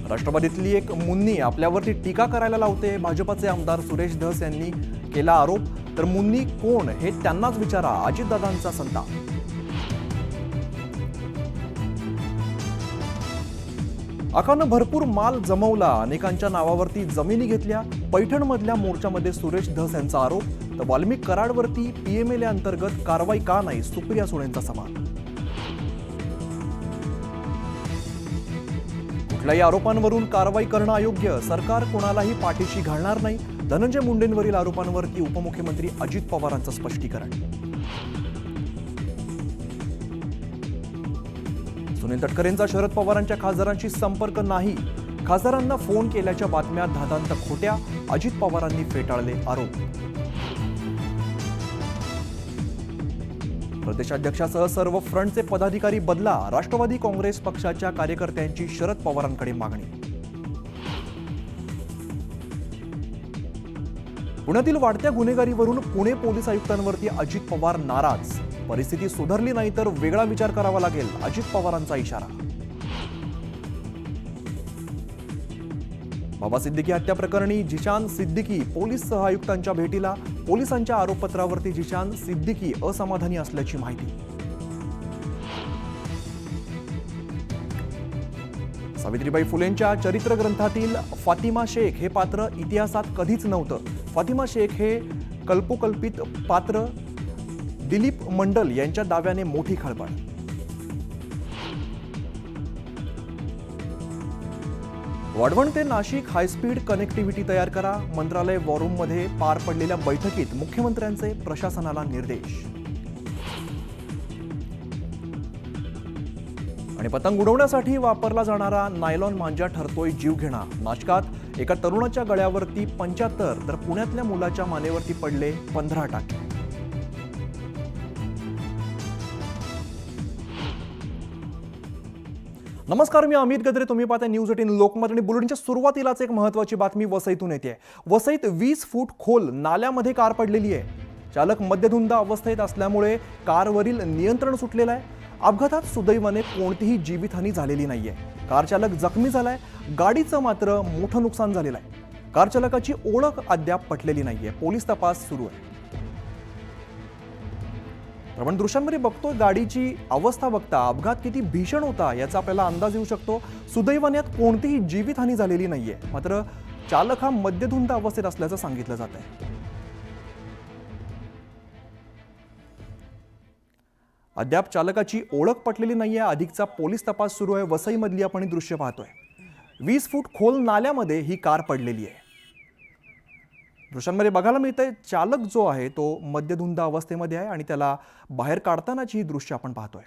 राष्ट्रवादीतली एक मुन्नी आपल्यावरती टीका करायला लावते। भाजपचे आमदार सुरेश धस यांनी केला आरोप। तर मुन्नी कोण हे त्यांनाच विचारा, अजितदादांचा संताप। आकानं भरपूर माल जमवला, अनेकांच्या नावावरती जमिनी घेतल्या। पैठणमधल्या मोर्चामध्ये सुरेश धस यांचा आरोप। तर वाल्मिक कराडवरती पीएमएलए अंतर्गत कारवाई का नाही, सुप्रिया सुळेंचा सवाल। कुठल्याही आरोपांवरून कारवाई करणं अयोग्य, सरकार कोणालाही पाठीशी घालणार नाही। धनंजय मुंडेंवरील आरोपांवरती उपमुख्यमंत्री अजित पवारांचं स्पष्टीकरण। सुनील तटकरेंचा शरद पवारांच्या खासदारांशी संपर्क नाही, खासदारांना फोन केल्याच्या बातम्या धादांत खोट्या, अजित पवारांनी फेटाळले आरोप। प्रदेशाध्यक्षासह सर्व फ्रंटचे पदाधिकारी बदला, राष्ट्रवादी काँग्रेस पक्षाच्या कार्यकर्त्यांची शरद पवारांकडे मागणी। पुण्यातील वाढत्या गुन्हेगारीवरून पुणे पोलीस आयुक्तांवरती अजित पवार नाराज। परिस्थिती सुधारली नाही तर वेगळा विचार करावा लागेल, अजित पवारांचा इशारा। बाबा सिद्दीकी हत्या प्रकरणी जिशान सिद्दीकी पोलीस सहआयुक्तांच्या भेटीला। पोलिसांच्या आरोपपत्रावरती जिशान सिद्दीकी असमाधानी असल्याची माहिती। सावित्रीबाई फुलेंच्या चरित्र ग्रंथातील फातिमा शेख हे पात्र इतिहासात कधीच नव्हतं। फातिमा शेख हे कल्पोकल्पित पात्र, दिलीप मंडल यांच्या दाव्याने मोठी खळबळ। वाढवण ते नाशिक हायस्पीड कनेक्टिव्हिटी तयार करा, मंत्रालय वॉर रूममध्ये पार पडलेल्या बैठकीत मुख्यमंत्र्यांचे प्रशासनाला निर्देश। आणि पतंग उडवण्यासाठी वापरला जाणारा नायलॉन मांजा ठरतोय जीवघेणा। नाशकात एका तरुणाच्या गळ्यावरती 75 तर पुण्यातल्या मुलाच्या मानेवरती पडले 15 टाके। नमस्कार, मी अमित गद्रे, तुम्ही पाहता न्यूज 18 लोकमत। आणि बुलेटिनच्या सुरुवातीलाच एक महत्त्वाची बातमी वसईतून येते। वसईत 20 फूट खोल नाल्यामध्ये कार पडलेली आहे। चालक मद्यधुंद अवस्थेत असल्यामुळे कारवरील नियंत्रण सुटलेलं आहे। अपघातात सुदैवाने कोणतीही जीवितहानी झालेली नाहीये। कार चालक जखमी झालाय, गाडीचं मात्र मोठं नुकसान झालेलं आहे। कार चालकाची ओळख अद्याप पटलेली नाहीये, पोलीस तपास सुरू आहे। आपण दृश्यांमध्ये बघतोय, गाडीची अवस्था बघता अपघात किती भीषण होता याचा आपल्याला अंदाज येऊ शकतो। सुदैवाने यात कोणतीही जीवितहानी झालेली नाहीये, मात्र चालक हा मद्यधुंद अवस्थेत असल्याचं सांगितलं जात आहे। अद्याप चालकाची ओळख पटलेली नाहीये, अधिकचा पोलीस तपास सुरू आहे। वसईमधली आपण ही दृश्य पाहतोय, 20 फूट खोल नाल्यामध्ये ही कार पडलेली आहे। दृश्यांमध्ये बघायला मिळतंय, चालक जो आहे तो मद्यधुंद अवस्थेमध्ये आहे आणि त्याला बाहेर काढतानाची ही दृश्य आपण पाहतोय।